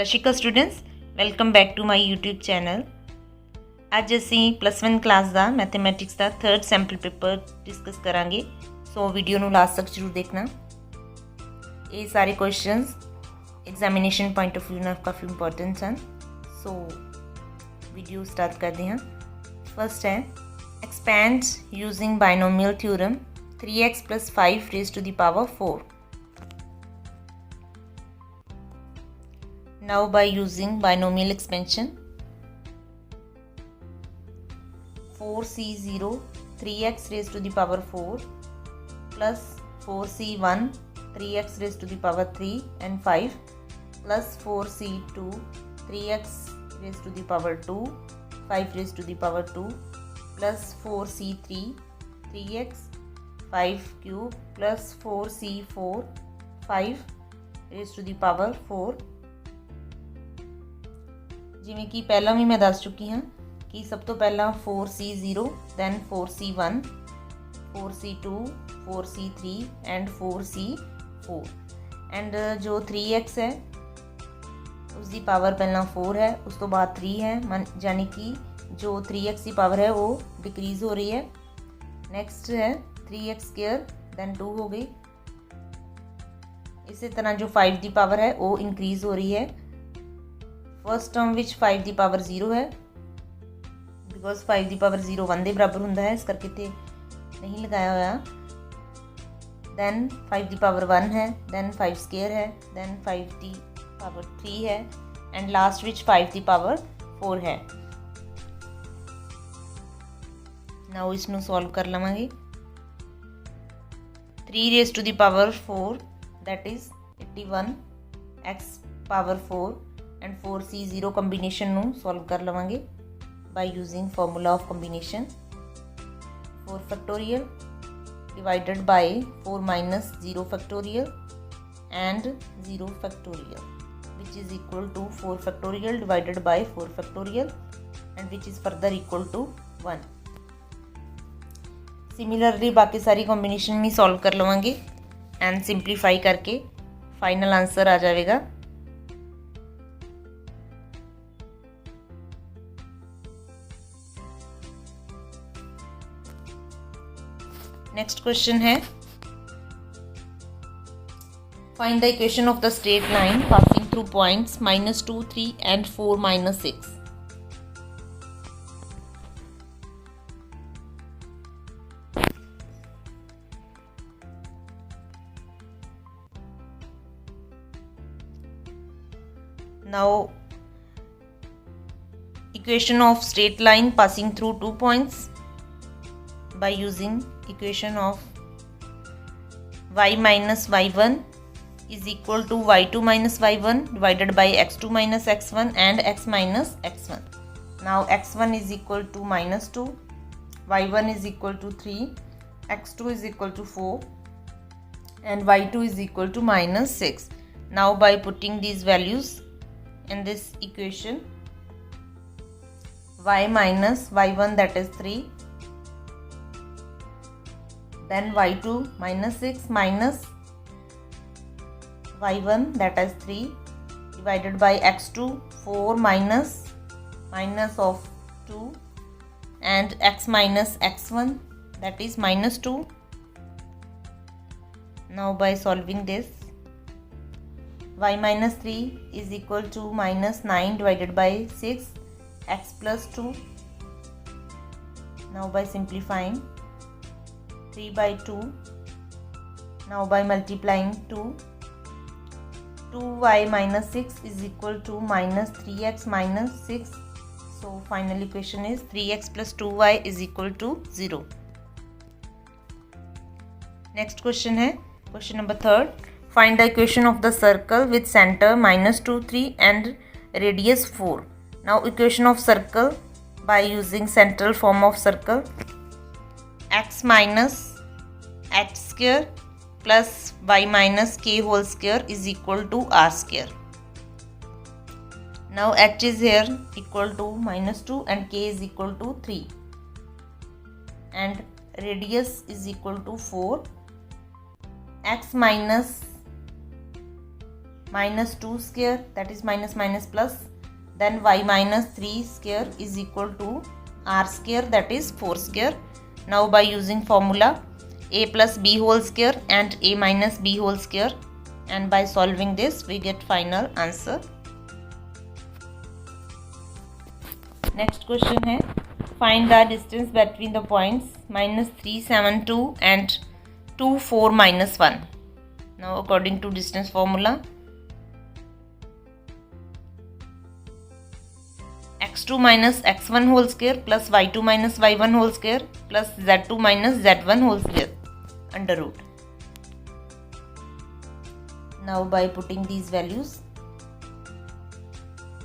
ਸਤਿ ਸ਼੍ਰੀ ਅਕਾਲ students, welcome back to my YouTube channel. ਅੱਜ ਅਸੀਂ +1 ਕਲਾਸ ਦਾ ਮੈਥਮੈਟਿਕਸ ਦਾ 3rd ਸੈਂਪਲ ਪੇਪਰ ਡਿਸਕਸ ਕਰਾਂਗੇ। ਸੋ ਵੀਡੀਓ ਨੂੰ ਲਾਸਟ ਤੱਕ ਜ਼ਰੂਰ ਦੇਖਣਾ। ਇਹ ਸਾਰੇ questions examination point of view ਨਾਲ ਕਾਫੀ ਇੰਪੋਰਟੈਂਟ ਹਨ। ਸੋ ਵੀਡੀਓ ਸਟਾਰਟ ਕਰਦੇ ਹਾਂ। ਫਸਟ ਹੈ expand using binomial theorem 3x + 5 raised to the power 4. Now by using binomial expansion 4c0 3x raised to the power 4 plus 4c1 3x raised to the power 3 and 5 plus 4c2 3x raised to the power 2 5 raised to the power 2 plus 4c3 3x 5 cube plus 4c4 5 raised to the power 4। ਜਿਵੇਂ ਕਿ ਪਹਿਲਾਂ ਵੀ ਮੈਂ ਦੱਸ ਚੁੱਕੀ ਹਾਂ ਕਿ ਸਭ ਤੋਂ ਪਹਿਲਾਂ 4c0 then 4c1 4c2 4c3 and 4c4 and ਜੋ 3x ਹੈ ਉਸ ਦੀ ਪਾਵਰ ਪਹਿਲਾਂ 4 ਹੈ, ਉਸ ਤੋਂ ਬਾਅਦ 3 ਹੈ, ਯਾਨੀ ਕਿ जो 3x की पावर है वो डिक्रीज़ हो रही है। नेक्स्ट है 3x² दैन 2 हो गई। इसी तरह जो 5 की पावर है वो इंक्रीज़ हो रही है। फर्स्ट टर्म विच 5 की पावर 0 है बिकॉज 5 की पावर 0 1 के बराबर होंदा है, इस करके इत्थे नहीं लगाया होया। दैन 5 की पावर 1 है, दैन 5² है, दैन 5 की पावर 3 है एंड लास्ट विच 5 की पावर 4 है। नाउ इसनू सॉल्व कर लवांगे। 3 raised to the power 4 that is 81 x power 4 and 4c0 combination नू सॉल्व कर लवांगे by using formula of combination। 4 factorial divided by 4 minus 0 factorial and 0 factorial which is equal to 4 factorial divided by 4 factorial and which is further equal to 1। Similarly बाकी सारी combination भी solve कर लवांगे and simplify करके final answer आ जाएगा। Next question है find the equation of the straight line passing through points -2 3 and 4 6। Now equation of straight line passing through 2 points by using equation of y minus y1 is equal to y2 minus y1 divided by x2 minus x1 and x minus x1। Now x1 is equal to -2, y1 is equal to 3, x2 is equal to 4 and y2 is equal to -6। Now by putting these values in this equation, y minus y1 that is 3, then y2 -6 minus y1 that is 3 divided by x2 4 minus of 2 and x minus x1 that is -2। Now by solving this y minus 3 is equal to -9 divided by 6 x plus 2। Now by simplifying 3 by 2, now by multiplying 2y minus 6 is equal to -3x minus 6। So final equation is 3x plus 2y is equal to 0। Next question है question number 3rd। Find the equation of the circle with center -2 3 and radius 4। Now equation of circle by using central form of circle x minus h square plus y minus k whole square is equal to r square। Now h is here equal to -2 and k is equal to 3 and radius is equal to 4। x minus minus 2 square, that is minus minus plus, then y minus 3 square is equal to r square, that is 4 square. Now by using formula a plus b whole square and a minus b whole square, and by solving this we get final answer. Next question है, find the distance between the points minus 372 and 24 minus 1. Now according to distance formula, x2 minus x1 whole square plus y2 minus y1 whole square plus z2 minus z1 whole square under root. Now by putting these values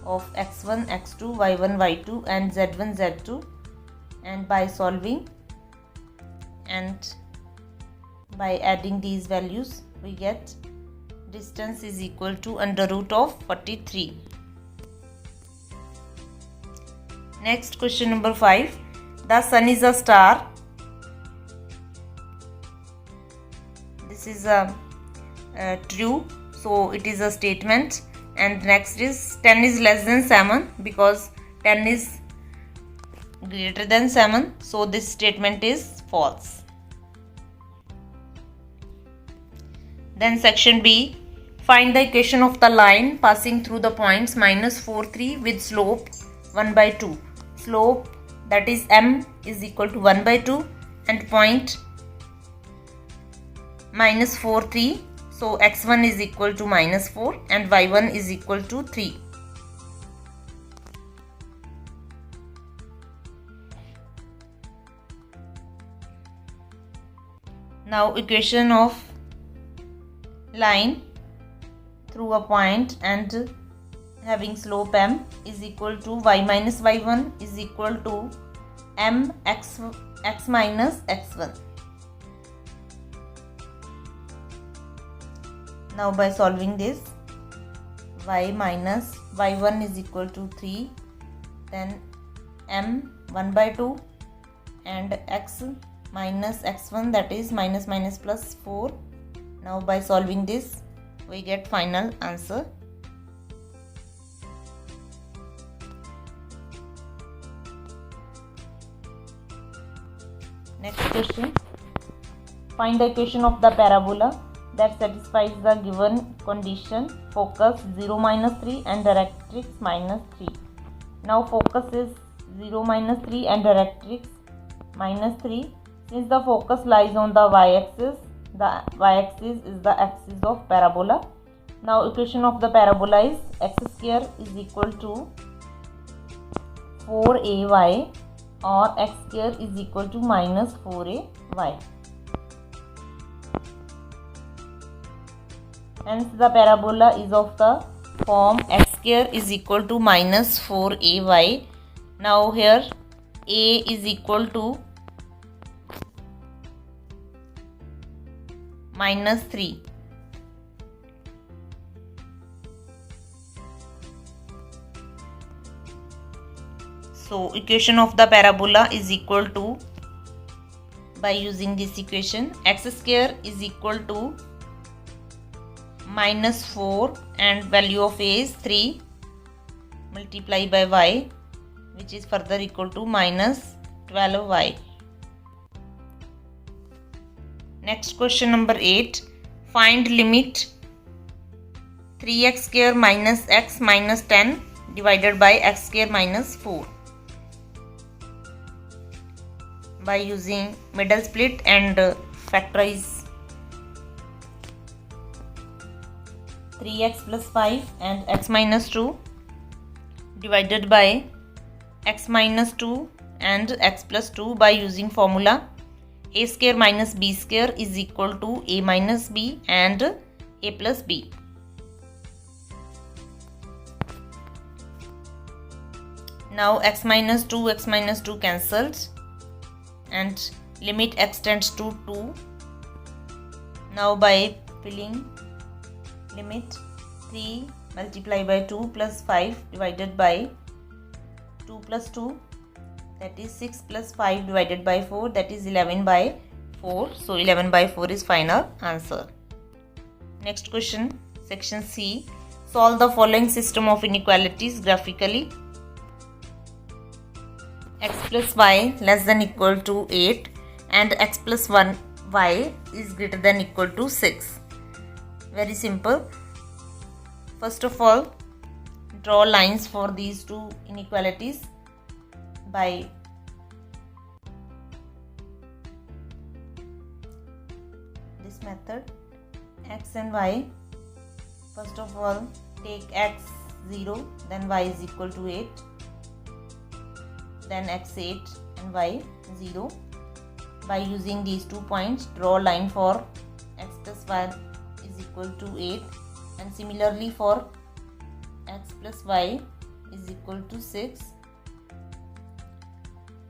of x1, x2, y1, y2 and z1, z2, and by solving and by adding these values we get distance is equal to under root of 43. Next question number 5. The sun is a star. This is a true, so it is a statement. And next is 10 is less than 7 because 10 is greater than 7, so this statement is false. Then section B, find the equation of the line passing through the points minus 4, 3 with slope 1 by 2. Slope, that is m, is equal to 1 by 2 and point minus 4, 3. So x1 is equal to minus 4 and y1 is equal to 3. Now equation of line through a point and having slope m is equal to y minus y1 is equal to m x minus x1. Now by solving this, y minus y1 is equal to 3, then m 1 by 2 and x minus x1, that is minus minus plus 4. Now by solving this we get final answer. Next question, find the equation of the parabola that satisfies the given condition, focus 0 minus 3 and directrix minus 3. Now focus is 0 minus 3 and directrix minus 3. Since the focus lies on the y-axis is the axis of parabola. Now equation of the parabola is x square is equal to 4ay or x square is equal to minus 4ay. Hence the parabola is of the form x square is equal to minus 4ay. Now here a is equal to minus 3. So equation of the parabola is equal to, by using this equation, x square is equal to minus 4 and value of a is 3 multiplied by y, which is further equal to minus 12y. Next question number 8. Find limit 3x square minus x minus 10 divided by x square minus 4. By using middle split and factorize 3x plus 5 and x minus 2 divided by x minus 2 and x plus 2 by using formula a square minus b square is equal to a minus b and a plus b. Now x minus 2 cancels and limit x tends to 2. Now by filling limit 3 multiplied by 2 plus 5 divided by 2 plus 2, that is 6 plus 5 divided by 4, that is 11 by 4. So 11 by 4 is final answer. Next question, section C. Solve the following system of inequalities graphically. X plus y less than equal to 8 and x plus 1 y is greater than equal to 6. Very simple. First of all, draw lines for these two inequalities by this method. X and y. First of all, take x 0, then y is equal to 8, then x 8 and y 0. By using these 2 points, draw a line for x plus y is equal to 8, and similarly for x plus y is equal to 6.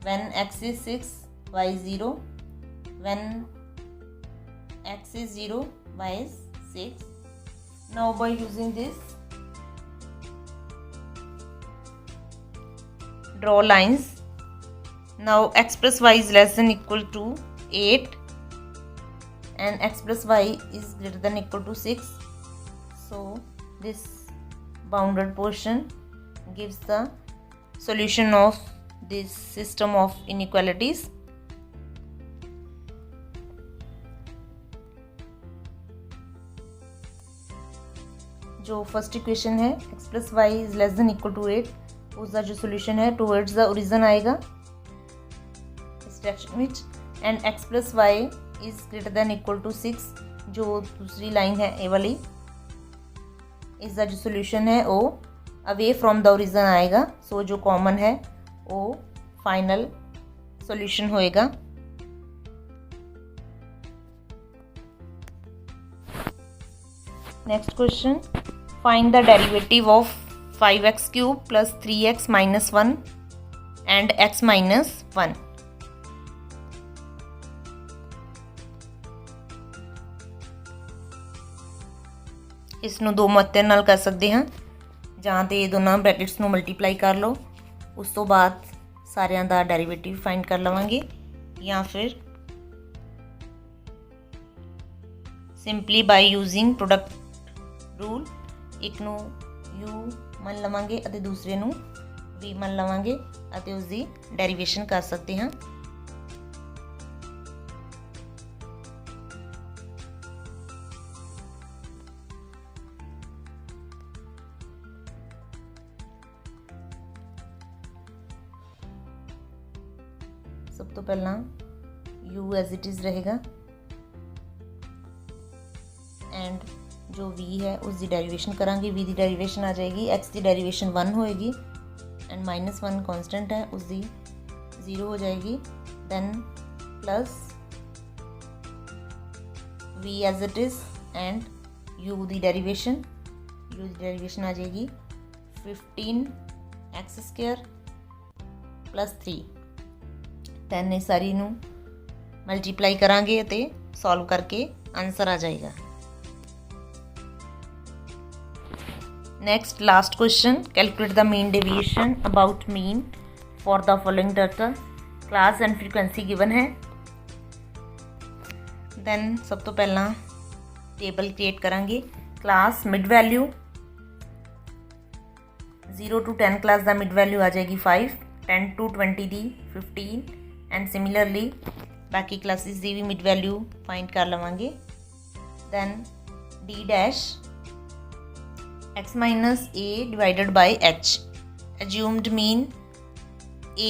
When x is 6, y is 0. When x is 0, y is 6. Now by using this, draw lines. Now x plus y is less than equal to 8 and x plus y is greater than equal to 6. So this bounded portion gives the solution of this system of inequalities. जो first equation है x plus Y is less than equal to 8, उसका जो solution है towards the origin आएगा इस direction में, and x plus Y is greater than equal to 6, जो दूसरी लाइन है ए वाली, इसका जो सोल्यूशन है वो अवे फ्रॉम द ओरिजिन आएगा. सो जो कॉमन है वो फाइनल सोल्यूशन होएगा. Next question, find the derivative of 5x cube plus 3x minus 1 and x minus 1. इसनों दो ਮਤੇ ਨਾਲ ਕਰ ਸਕਦੇ ਹਾਂ, ਜਾਂ ਤੇ ਇਹ ਦੋਨਾਂ ਬ੍ਰੈਕਟਸ ਨੂੰ ਮਲਟੀਪਲਾਈ ਕਰ ਲਓ, ਉਸ ਤੋਂ ਬਾਅਦ ਸਾਰਿਆਂ ਦਾ ਡੈਰੀਵੇਟਿਵ ਫਾਈਂਡ ਕਰ ਲਵਾਂਗੇ, ਜਾਂ ਫਿਰ ਸਿੰਪਲੀ ਬਾਈ ਯੂਜ਼ਿੰਗ ਪ੍ਰੋਡਕਟ ਰੂਲ ਇੱਕ ਨੂੰ u ਮੰਨ ਲਵਾਂਗੇ ਅਤੇ ਦੂਸਰੇ ਨੂੰ v ਮੰਨ ਲਵਾਂਗੇ ਅਤੇ ਉਸ ਦੀ ਡੈਰੀਵੇਸ਼ਨ ਕਰ ਸਕਦੇ ਹਾਂ. ਸਭ ਤੋਂ ਪਹਿਲਾਂ u ਐਜ਼ ਇਟ ਇਜ਼ ਰਹੇਗਾ एंड जो v है उसकी डेरिवेशन करांगे. v की डेरिवेशन आ जाएगी, x की डेरिवेशन 1 होएगी एंड माइनस 1 कांस्टेंट है उसकी 0 हो जाएगी. Then plus v as it is and u की डेरिवेशन आ जाएगी 15x स्क्वायर प्लस 3. दैन ये सारी नू मल्टीप्लाई करांगे ते सॉल्व करके आंसर आ जाएगा. Next, last question, calculate the mean deviation about mean for the following data. Class and frequency given है. Then सब तो पहला टेबल क्रिएट करांगे. Class mid value 0 to 10 class का मिड वैल्यू आ जाएगी 5, 10 to 20 दी 15 एंड सिमिलरली बाकी classes की भी मिड वैल्यू फाइंड कर लवांगे. Then D dash x minus a divided by h. assumed mean a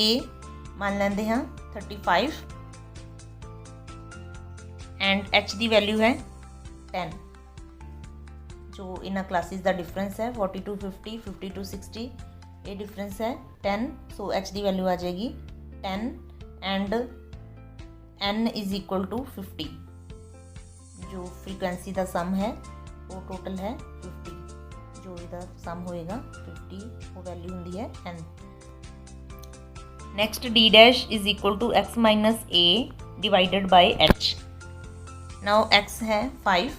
मान लेंदे हाँ 35 एंड h की वैल्यू है 10. जो इन्ह क्लासेस का डिफरेंस है 40 to 50, 50 to 60, ये डिफरेंस है 10. सो h की वैल्यू आ जाएगी 10 and n is equal to 50. जो फ्रीक्वेंसी का सम है वो टोटल है 50. जो इसका सम होएगा 50, वो वैल्यू होंगी है n. Next d dash is equal to x minus a divided by h. Now x है 5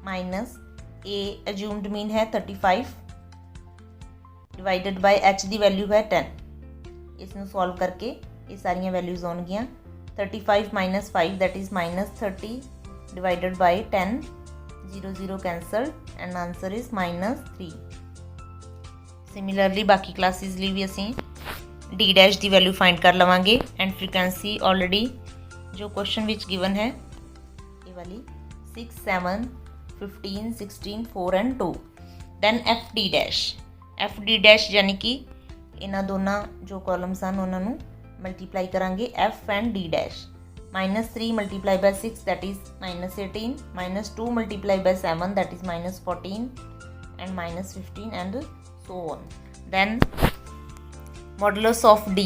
माइनस a अज्यूम्ड मीन है 35 डिवाइडेड बाय h की वैल्यू है 10. इसमें सॉल्व करके ये सारिया वैल्यूज आउणगियां. 35 minus 5 that is minus 30 divided by 10 0 0 cancel and answer is -3। Similarly बाकी क्लासेस लिए भी असी डी डैश की वैल्यू फाइंड कर लवांगे एंड फ्रीक्वेंसी ऑलरेडी जो क्वेश्चन विच गिवन है ये वाली 6 7 15 16 4 and 2। Then F D dash यानी कि इन्हां दोनों जो कॉलम्स हैं उन्होंने मल्टीप्लाई करांगे F and D dash. -3 multiply by 6 that is -18, -2 multiply by 7 that is -14 and -15 and so on. Then modulus of d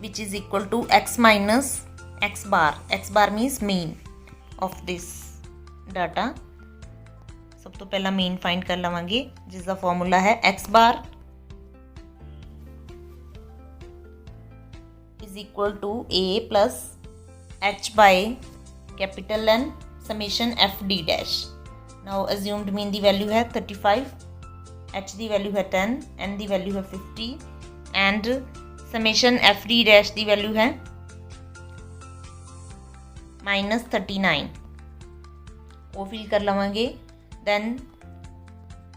which is equal to x minus x bar. X bar means mean of this data. सब तो पहला mean find कर लवांगे जिसका formula है x bar is equal to a plus h by capital N summation f d dash. Now assumed mean की value है 35, h की value है 10, n की वैल्यू है 50 and summation F D dash की वैल्यू है -39। वो फिल कर लवांगे। दैन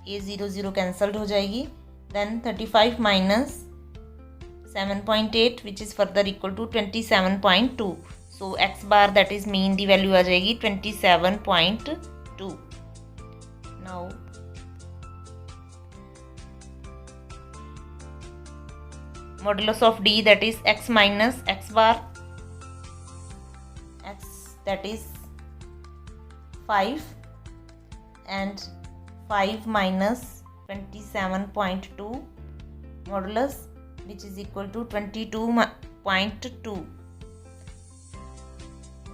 ये 0 0 कैंसल्ड हो जाएगी। Then 35 minus 7.8 which is further equal to 27.2। So X bar that is mean की वैल्यू आ जाएगी 27.2। Now modulus of d that is x minus x bar, x that is 5 and 5 minus 27.2 modulus which is equal to 22.2।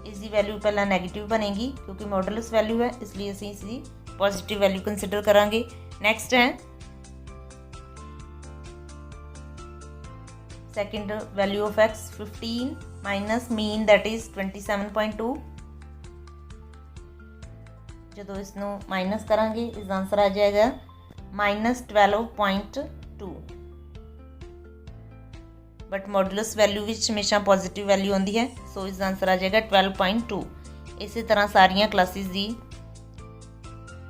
इसकी value पहला negative बनेगी क्योंकि modulus value है इसलिए असी इसकी पॉजिटिव वैल्यू कंसिडर करांगे। नेक्स्ट है second value of x 15 minus mean that is 27.2। जो इसनों माइनस करांगे इसका आंसर आ जाएगा -12.2। बट मॉडुलस वैल्यू विच हमेशा पॉजिटिव वैल्यू आती है सो इसका आंसर आ जाएगा 12.2। इसी तरह सारिया क्लासेस की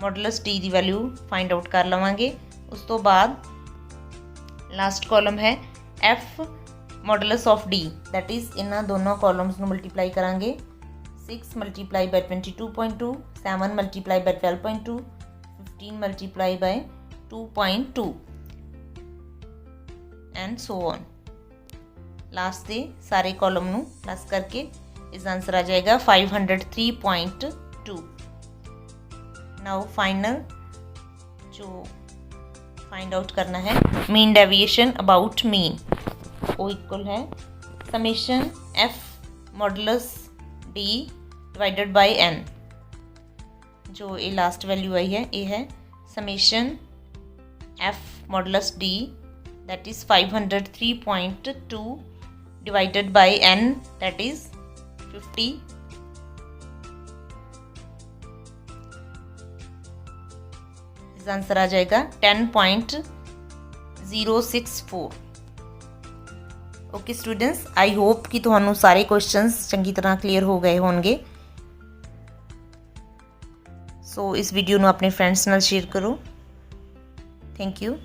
मॉडुलस टी की वैल्यू फाइंड आउट कर लवांगे। उस तो बाद लास्ट कॉलम है F modulus of D that is इन्होंने दोनों कॉलम्स मल्टीप्लाई करांगे। 6 multiply by 22.2, 7 multiply by 12.2, 15 multiply by 2.2 and so on. Last के सारे कॉलम नू प्लस करके इस आंसर आ जाएगा 503.2। नाउ फाइनल जो फाइंड आउट करना है मीन डेविएशन अबाउट मीन वो इक्वल है summation F modulus D divided by N. जो ये लास्ट वैल्यू आई है ये है summation F modulus D that is 503.2 divided by N that is 50। इसका आंसर आ जाएगा 10.064। ओके स्टूडेंट्स, आई होप कि तुहानू सारे क्वेश्चंस चंगी तरह क्लीयर हो गए होंगे। सो इस वीडियो नू अपने फ्रेंड्स नाल शेयर करो। Thank you.